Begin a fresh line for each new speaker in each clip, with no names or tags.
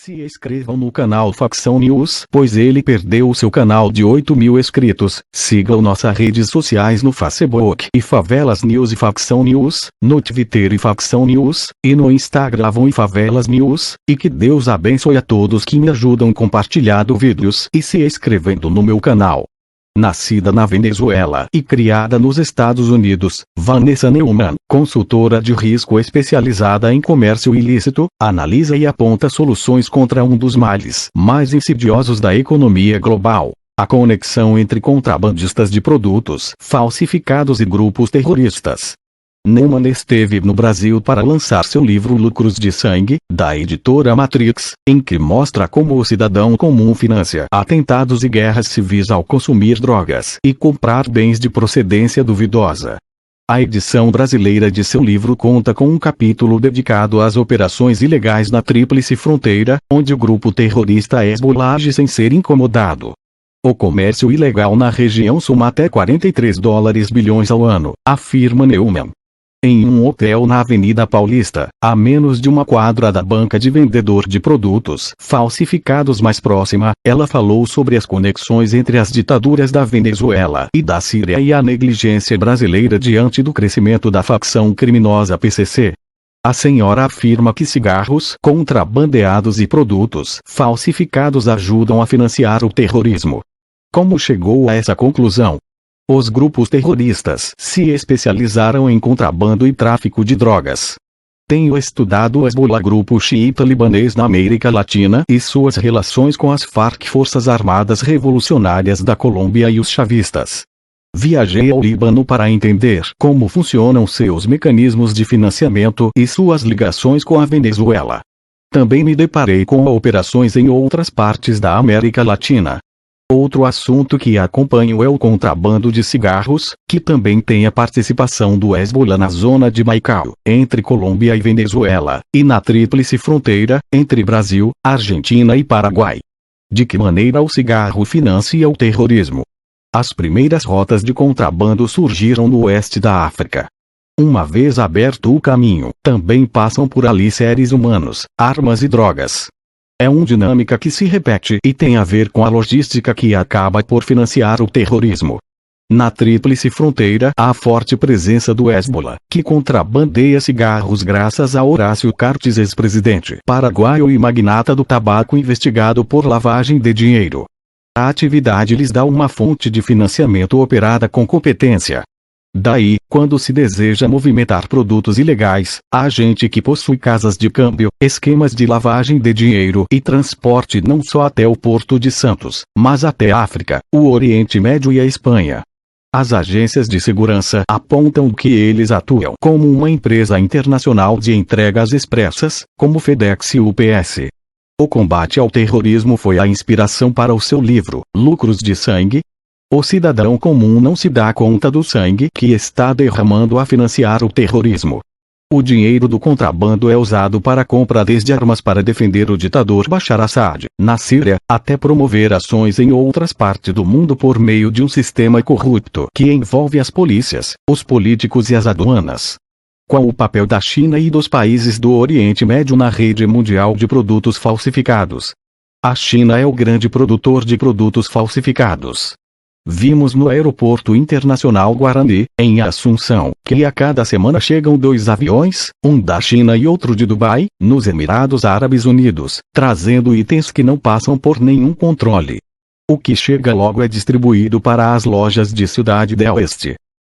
Se inscrevam no canal Facção News, pois ele perdeu o seu canal de 8.000 inscritos. Sigam nossas redes sociais no Facebook e Favelas News e Facção News, no Twitter e Facção News, e no Instagram e Favelas News, e que Deus abençoe a todos que me ajudam compartilhando vídeos e se inscrevendo no meu canal. Nascida na Venezuela e criada nos Estados Unidos, Vanessa Neumann, consultora de risco especializada em comércio ilícito, analisa e aponta soluções contra um dos males mais insidiosos da economia global: a conexão entre contrabandistas de produtos falsificados e grupos terroristas. Neumann esteve no Brasil para lançar seu livro Lucros de Sangue, da editora Matrix, em que mostra como o cidadão comum financia atentados e guerras civis ao consumir drogas e comprar bens de procedência duvidosa. A edição brasileira de seu livro conta com um capítulo dedicado às operações ilegais na Tríplice Fronteira, onde o grupo terrorista Hezbollah age sem ser incomodado. O comércio ilegal na região soma até 43 bilhões ao ano, afirma Neumann. Em um hotel na Avenida Paulista, a menos de uma quadra da banca de vendedor de produtos falsificados mais próxima, ela falou sobre as conexões entre as ditaduras da Venezuela e da Síria e a negligência brasileira diante do crescimento da facção criminosa PCC. A senhora afirma que cigarros contrabandeados e produtos falsificados ajudam a financiar o terrorismo. Como chegou a essa conclusão? Os grupos terroristas se especializaram em contrabando e tráfico de drogas. Tenho estudado o Hezbollah, grupo xiita libanês na América Latina, e suas relações com as Farc, Forças Armadas Revolucionárias da Colômbia, e os chavistas. Viajei ao Líbano para entender como funcionam seus mecanismos de financiamento e suas ligações com a Venezuela. Também me deparei com operações em outras partes da América Latina. Outro assunto que acompanho é o contrabando de cigarros, que também tem a participação do Hezbollah na zona de Maicao, entre Colômbia e Venezuela, e na Tríplice Fronteira, entre Brasil, Argentina e Paraguai. De que maneira o cigarro financia o terrorismo? As primeiras rotas de contrabando surgiram no oeste da África. Uma vez aberto o caminho, também passam por ali seres humanos, armas e drogas. É uma dinâmica que se repete e tem a ver com a logística que acaba por financiar o terrorismo. Na Tríplice Fronteira há forte presença do Hezbollah, que contrabandeia cigarros graças a Horácio Cartes, ex-presidente paraguaio e magnata do tabaco investigado por lavagem de dinheiro. A atividade lhes dá uma fonte de financiamento operada com competência. Daí, quando se deseja movimentar produtos ilegais, há gente que possui casas de câmbio, esquemas de lavagem de dinheiro e transporte não só até o Porto de Santos, mas até a África, o Oriente Médio e a Espanha. As agências de segurança apontam que eles atuam como uma empresa internacional de entregas expressas, como FedEx e UPS. O combate ao terrorismo foi a inspiração para o seu livro, Lucros de Sangue. O cidadão comum não se dá conta do sangue que está derramando a financiar o terrorismo. O dinheiro do contrabando é usado para compra desde armas para defender o ditador Bashar Assad, na Síria, até promover ações em outras partes do mundo por meio de um sistema corrupto que envolve as polícias, os políticos e as aduanas. Qual o papel da China e dos países do Oriente Médio na rede mundial de produtos falsificados? A China é o grande produtor de produtos falsificados. Vimos no Aeroporto Internacional Guarani, em Assunção, que a cada semana chegam 2 aviões, um da China e outro de Dubai, nos Emirados Árabes Unidos, trazendo itens que não passam por nenhum controle. O que chega logo é distribuído para as lojas de Cidade del Oeste.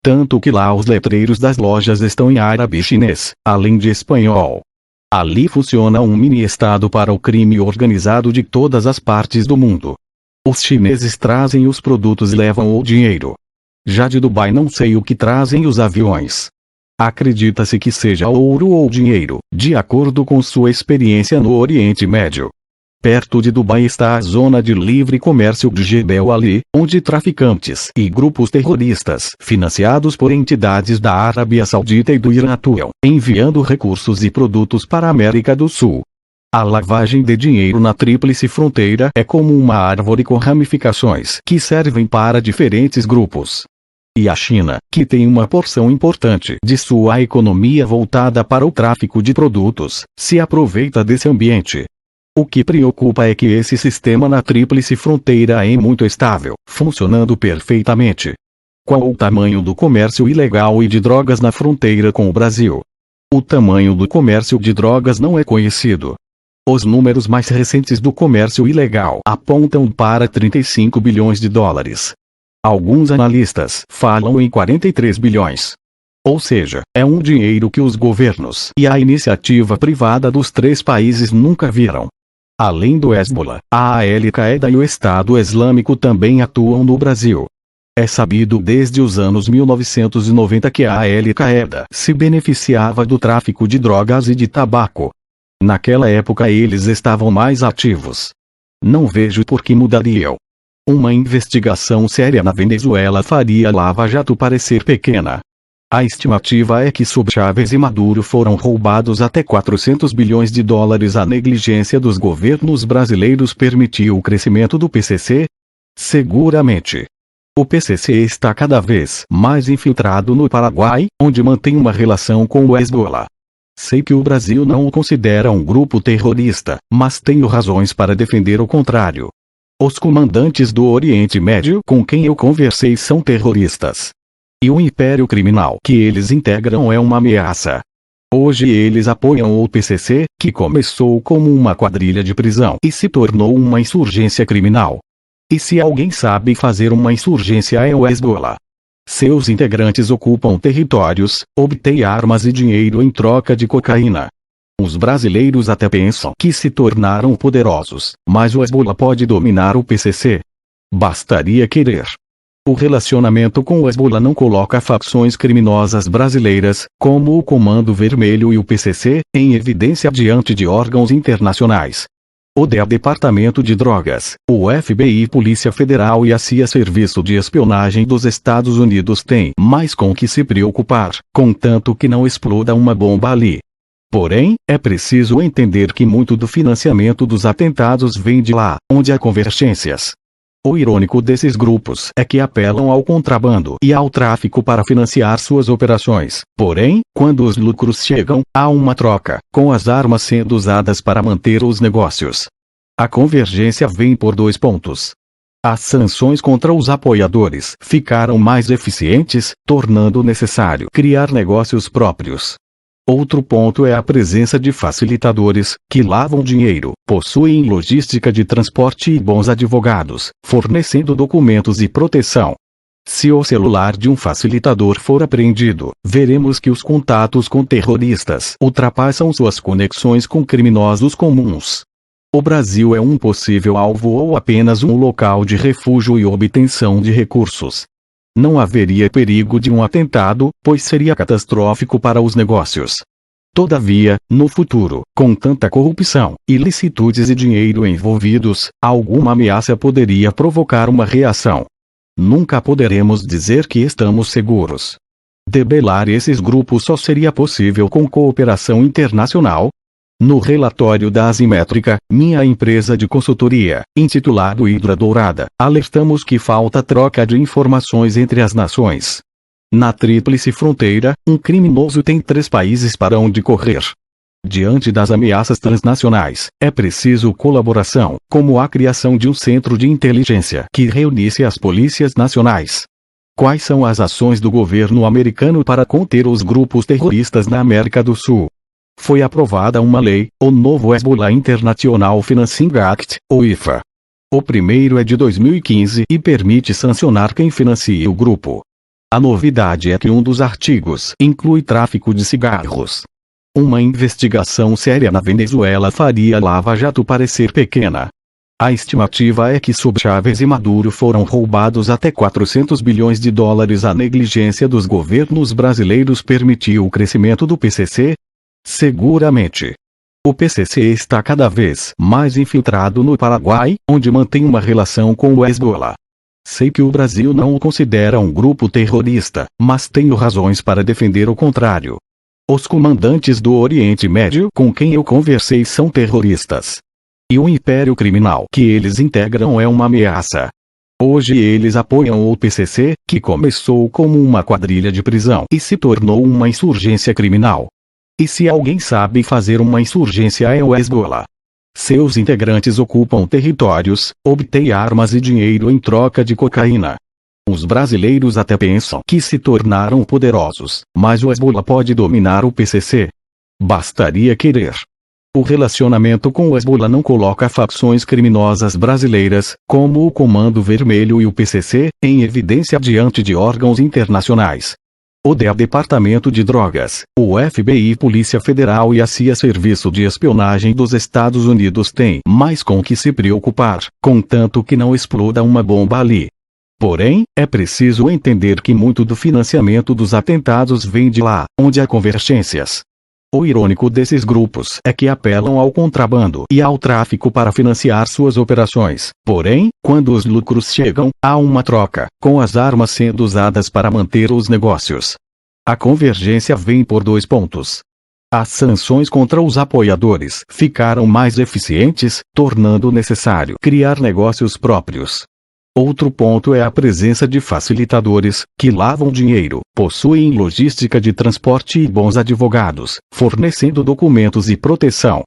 Tanto que lá os letreiros das lojas estão em árabe e chinês, além de espanhol. Ali funciona um mini-estado para o crime organizado de todas as partes do mundo. Os chineses trazem os produtos e levam o dinheiro. Já de Dubai não sei o que trazem os aviões. Acredita-se que seja ouro ou dinheiro, de acordo com sua experiência no Oriente Médio. Perto de Dubai está a zona de livre comércio de Jebel Ali, onde traficantes e grupos terroristas financiados por entidades da Arábia Saudita e do Irã atuam, enviando recursos e produtos para a América do Sul. A lavagem de dinheiro na Tríplice Fronteira é como uma árvore com ramificações que servem para diferentes grupos. E a China, que tem uma porção importante de sua economia voltada para o tráfico de produtos, se aproveita desse ambiente. O que preocupa é que esse sistema na Tríplice Fronteira é muito estável, funcionando perfeitamente. Qual o tamanho do comércio ilegal e de drogas na fronteira com o Brasil? O tamanho do comércio de drogas não é conhecido. Os números mais recentes do comércio ilegal apontam para 35 bilhões de dólares. Alguns analistas falam em 43 bilhões. Ou seja, é um dinheiro que os governos e a iniciativa privada dos 3 países nunca viram. Além do Hezbollah, a Al-Qaeda e o Estado Islâmico também atuam no Brasil. É sabido desde os anos 1990 que a Al-Qaeda se beneficiava do tráfico de drogas e de tabaco. Naquela época eles estavam mais ativos. Não vejo por que mudariam. Uma investigação séria na Venezuela faria a Lava Jato parecer pequena. A estimativa é que sob Chávez e Maduro foram roubados até 400 bilhões de dólares. A negligência dos governos brasileiros permitiu o crescimento do PCC? Seguramente. O PCC está cada vez mais infiltrado no Paraguai, onde mantém uma relação com o Hezbollah. Sei que o Brasil não o considera um grupo terrorista, mas tenho razões para defender o contrário. Os comandantes do Oriente Médio com quem eu conversei são terroristas. E o império criminal que eles integram é uma ameaça. Hoje eles apoiam o PCC, que começou como uma quadrilha de prisão e se tornou uma insurgência criminal. E se alguém sabe fazer uma insurgência é o Hezbollah. Seus integrantes ocupam territórios, obtêm armas e dinheiro em troca de cocaína. Os brasileiros até pensam que se tornaram poderosos, mas o Hezbollah pode dominar o PCC. Bastaria querer. O relacionamento com o Hezbollah não coloca facções criminosas brasileiras, como o Comando Vermelho e o PCC, em evidência diante de órgãos internacionais. O DEA, Departamento de Drogas, o FBI, Polícia Federal e a CIA, Serviço de Espionagem dos Estados Unidos, têm mais com que se preocupar, contanto que não exploda uma bomba ali. Porém, é preciso entender que muito do financiamento dos atentados vem de lá, onde há convergências. O irônico desses grupos é que apelam ao contrabando e ao tráfico para financiar suas operações. Porém, quando os lucros chegam, há uma troca, com as armas sendo usadas para manter os negócios. A convergência vem por 2 pontos. As sanções contra os apoiadores ficaram mais eficientes, tornando necessário criar negócios próprios. Outro ponto é a presença de facilitadores, que lavam dinheiro, possuem logística de transporte e bons advogados, fornecendo documentos e proteção. Se o celular de um facilitador for apreendido, veremos que os contatos com terroristas ultrapassam suas conexões com criminosos comuns. O Brasil é um possível alvo ou apenas um local de refúgio e obtenção de recursos? Não haveria perigo de um atentado, pois seria catastrófico para os negócios. Todavia, no futuro, com tanta corrupção, ilicitudes e dinheiro envolvidos, alguma ameaça poderia provocar uma reação. Nunca poderemos dizer que estamos seguros. Debelar esses grupos só seria possível com cooperação internacional. No relatório da Assimétrica, minha empresa de consultoria, intitulado Hidra Dourada, alertamos que falta troca de informações entre as nações. Na Tríplice Fronteira, um criminoso tem 3 países para onde correr. Diante das ameaças transnacionais, é preciso colaboração, como a criação de um centro de inteligência que reunisse as polícias nacionais. Quais são as ações do governo americano para conter os grupos terroristas na América do Sul? Foi aprovada uma lei, o novo Hezbollah International Financing Act, ou IFA. O primeiro é de 2015 e permite sancionar quem financia o grupo. A novidade é que um dos artigos inclui tráfico de cigarros. Uma investigação séria na Venezuela faria a Lava Jato parecer pequena. A estimativa é que sob Chávez e Maduro foram roubados até 400 bilhões de dólares. A negligência dos governos brasileiros permitiu o crescimento do PCC? Seguramente. O PCC está cada vez mais infiltrado no Paraguai, onde mantém uma relação com o Hezbollah. Sei que o Brasil não o considera um grupo terrorista, mas tenho razões para defender o contrário. Os comandantes do Oriente Médio com quem eu conversei são terroristas. E o império criminal que eles integram é uma ameaça. Hoje eles apoiam o PCC, que começou como uma quadrilha de prisão e se tornou uma insurgência criminal. E se alguém sabe fazer uma insurgência é o Hezbollah. Seus integrantes ocupam territórios, obtêm armas e dinheiro em troca de cocaína. Os brasileiros até pensam que se tornaram poderosos, mas o Hezbollah pode dominar o PCC. Bastaria querer. O relacionamento com o Hezbollah não coloca facções criminosas brasileiras, como o Comando Vermelho e o PCC, em evidência diante de órgãos internacionais. O DEA, Departamento de Drogas, o FBI, Polícia Federal e a CIA, Serviço de Espionagem dos Estados Unidos, têm mais com que se preocupar, contanto que não exploda uma bomba ali. Porém, é preciso entender que muito do financiamento dos atentados vem de lá, onde há convergências. O irônico desses grupos é que apelam ao contrabando e ao tráfico para financiar suas operações. Porém, quando os lucros chegam, há uma troca, com as armas sendo usadas para manter os negócios. A convergência vem por 2 pontos. As sanções contra os apoiadores ficaram mais eficientes, tornando necessário criar negócios próprios. Outro ponto é a presença de facilitadores, que lavam dinheiro, possuem logística de transporte e bons advogados, fornecendo documentos e proteção.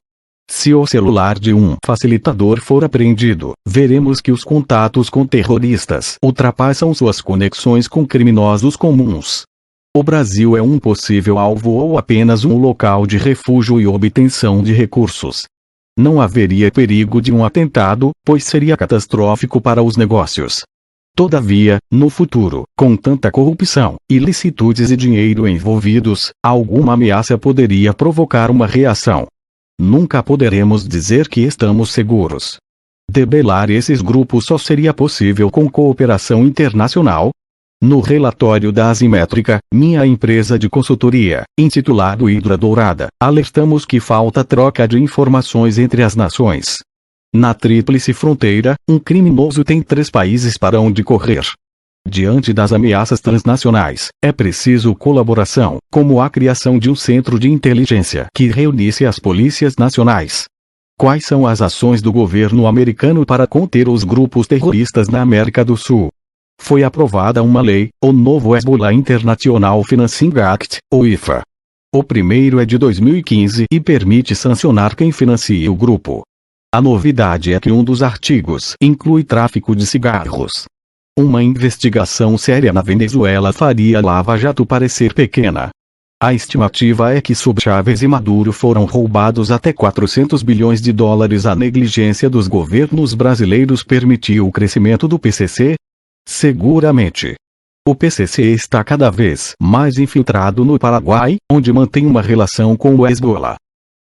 Se o celular de um facilitador for apreendido, veremos que os contatos com terroristas ultrapassam suas conexões com criminosos comuns. O Brasil é um possível alvo ou apenas um local de refúgio e obtenção de recursos? Não haveria perigo de um atentado, pois seria catastrófico para os negócios. Todavia, no futuro, com tanta corrupção, ilicitudes e dinheiro envolvidos, alguma ameaça poderia provocar uma reação. Nunca poderemos dizer que estamos seguros. Debelar esses grupos só seria possível com cooperação internacional. No relatório da Assimétrica, minha empresa de consultoria, intitulado Hidra Dourada, alertamos que falta troca de informações entre as nações. Na tríplice fronteira, um criminoso tem 3 países para onde correr. Diante das ameaças transnacionais, é preciso colaboração, como a criação de um centro de inteligência que reunisse as polícias nacionais. Quais são as ações do governo americano para conter os grupos terroristas na América do Sul? Foi aprovada uma lei, o novo Hezbollah International Financing Act, ou IFA. O primeiro é de 2015 e permite sancionar quem financia o grupo. A novidade é que um dos artigos inclui tráfico de cigarros. Uma investigação séria na Venezuela faria Lava Jato parecer pequena. A estimativa é que sob Chávez e Maduro foram roubados até 400 bilhões de dólares. A negligência dos governos brasileiros permitiu o crescimento do PCC? Seguramente. O PCC está cada vez mais infiltrado no Paraguai, onde mantém uma relação com o Hezbollah.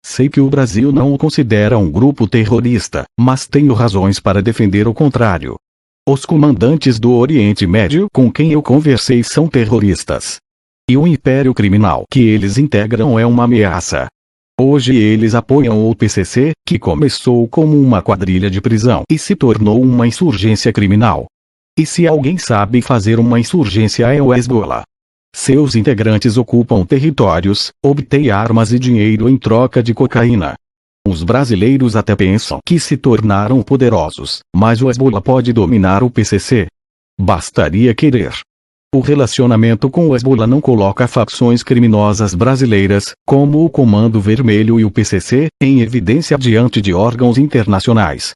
Sei que o Brasil não o considera um grupo terrorista, mas tenho razões para defender o contrário. Os comandantes do Oriente Médio com quem eu conversei são terroristas. E o império criminal que eles integram é uma ameaça. Hoje eles apoiam o PCC, que começou como uma quadrilha de prisão e se tornou uma insurgência criminal. E se alguém sabe fazer uma insurgência é o Hezbollah. Seus integrantes ocupam territórios, obtêm armas e dinheiro em troca de cocaína. Os brasileiros até pensam que se tornaram poderosos, mas o Hezbollah pode dominar o PCC. Bastaria querer. O relacionamento com o Hezbollah não coloca facções criminosas brasileiras, como o Comando Vermelho e o PCC, em evidência diante de órgãos internacionais.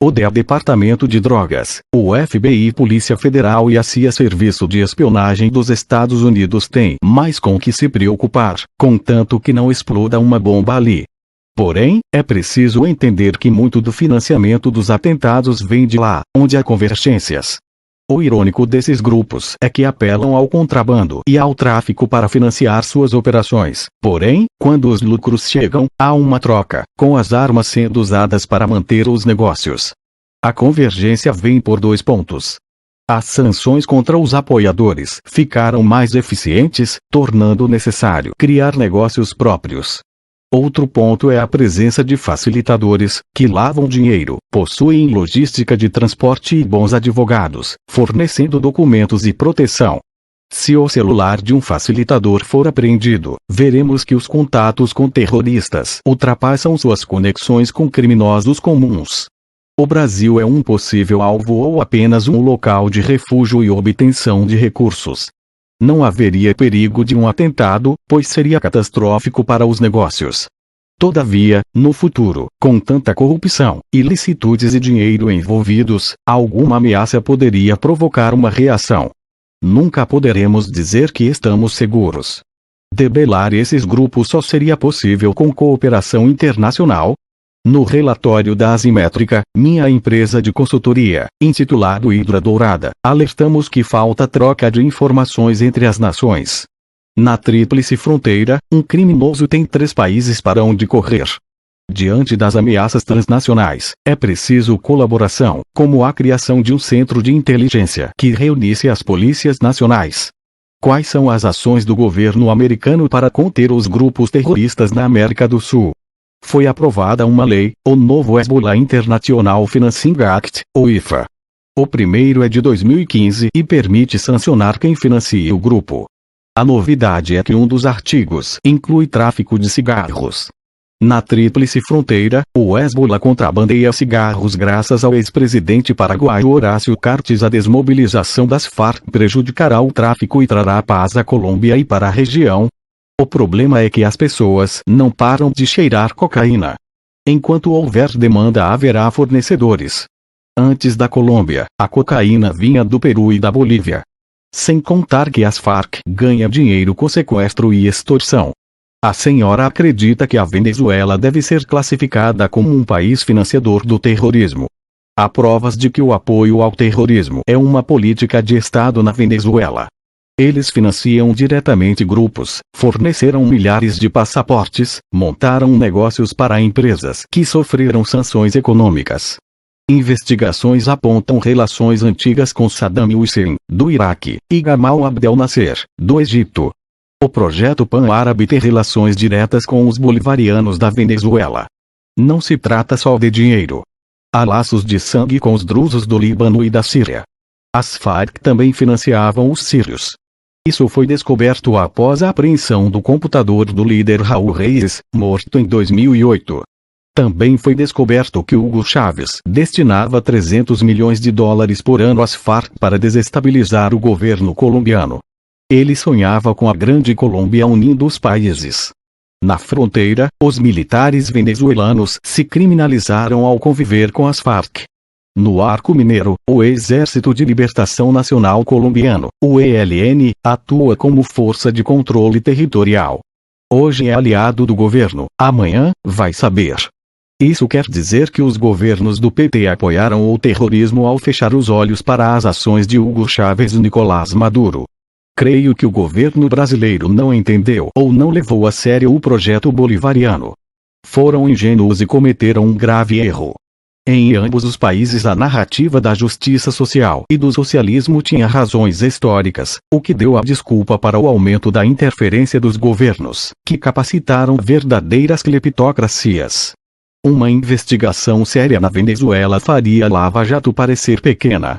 O DEA, Departamento de Drogas, o FBI, Polícia Federal e a CIA, Serviço de Espionagem dos Estados Unidos, têm mais com que se preocupar, contanto que não exploda uma bomba ali. Porém, é preciso entender que muito do financiamento dos atentados vem de lá, onde há convergências. O irônico desses grupos é que apelam ao contrabando e ao tráfico para financiar suas operações. Porém, quando os lucros chegam, há uma troca, com as armas sendo usadas para manter os negócios. A convergência vem por 2 pontos. As sanções contra os apoiadores ficaram mais eficientes, tornando necessário criar negócios próprios. Outro ponto é a presença de facilitadores, que lavam dinheiro, possuem logística de transporte e bons advogados, fornecendo documentos e proteção. Se o celular de um facilitador for apreendido, veremos que os contatos com terroristas ultrapassam suas conexões com criminosos comuns. O Brasil é um possível alvo ou apenas um local de refúgio e obtenção de recursos? Não haveria perigo de um atentado, pois seria catastrófico para os negócios. Todavia, no futuro, com tanta corrupção, ilicitudes e dinheiro envolvidos, alguma ameaça poderia provocar uma reação. Nunca poderemos dizer que estamos seguros. Debelar esses grupos só seria possível com cooperação internacional. No relatório da Assimétrica, minha empresa de consultoria, intitulado Hidra Dourada, alertamos que falta troca de informações entre as nações. Na tríplice fronteira, um criminoso tem 3 países para onde correr. Diante das ameaças transnacionais, é preciso colaboração, como a criação de um centro de inteligência que reunisse as polícias nacionais. Quais são as ações do governo americano para conter os grupos terroristas na América do Sul? Foi aprovada uma lei, o novo Hezbollah International Financing Act, ou IFA. O primeiro é de 2015 e permite sancionar quem financia o grupo. A novidade é que um dos artigos inclui tráfico de cigarros. Na tríplice fronteira, o Hezbollah contrabandeia cigarros graças ao ex-presidente paraguaio Horácio Cartes. A desmobilização das Farc prejudicará o tráfico e trará paz à Colômbia e para a região. O problema é que as pessoas não param de cheirar cocaína. Enquanto houver demanda, haverá fornecedores. Antes da Colômbia, a cocaína vinha do Peru e da Bolívia. Sem contar que as Farc ganham dinheiro com sequestro e extorsão. A senhora acredita que a Venezuela deve ser classificada como um país financiador do terrorismo. Há provas de que o apoio ao terrorismo é uma política de Estado na Venezuela. Eles financiam diretamente grupos, forneceram milhares de passaportes, montaram negócios para empresas que sofreram sanções econômicas. Investigações apontam relações antigas com Saddam Hussein, do Iraque, e Gamal Abdel Nasser, do Egito. O projeto Pan-Árabe tem relações diretas com os bolivarianos da Venezuela. Não se trata só de dinheiro. Há laços de sangue com os drusos do Líbano e da Síria. As Farc também financiavam os sírios. Isso foi descoberto após a apreensão do computador do líder Raul Reis, morto em 2008. Também foi descoberto que Hugo Chávez destinava $300 milhões por ano às Farc para desestabilizar o governo colombiano. Ele sonhava com a grande Colômbia unindo os países. Na fronteira, os militares venezuelanos se criminalizaram ao conviver com as Farc. No Arco Mineiro, o Exército de Libertação Nacional Colombiano, o ELN, atua como força de controle territorial. Hoje é aliado do governo, amanhã, vai saber. Isso quer dizer que os governos do PT apoiaram o terrorismo ao fechar os olhos para as ações de Hugo Chávez e Nicolás Maduro. Creio que o governo brasileiro não entendeu ou não levou a sério o projeto bolivariano. Foram ingênuos e cometeram um grave erro. Em ambos os países a narrativa da justiça social e do socialismo tinha razões históricas, o que deu a desculpa para o aumento da interferência dos governos, que capacitaram verdadeiras cleptocracias. Uma investigação séria na Venezuela faria a Lava Jato parecer pequena.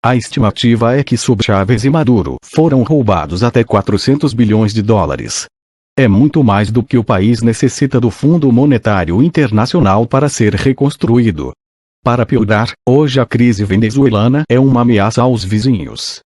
A estimativa é que sob Chávez e Maduro foram roubados até $400 bilhões. É muito mais do que o país necessita do Fundo Monetário Internacional para ser reconstruído. Para piorar, hoje a crise venezuelana é uma ameaça aos vizinhos.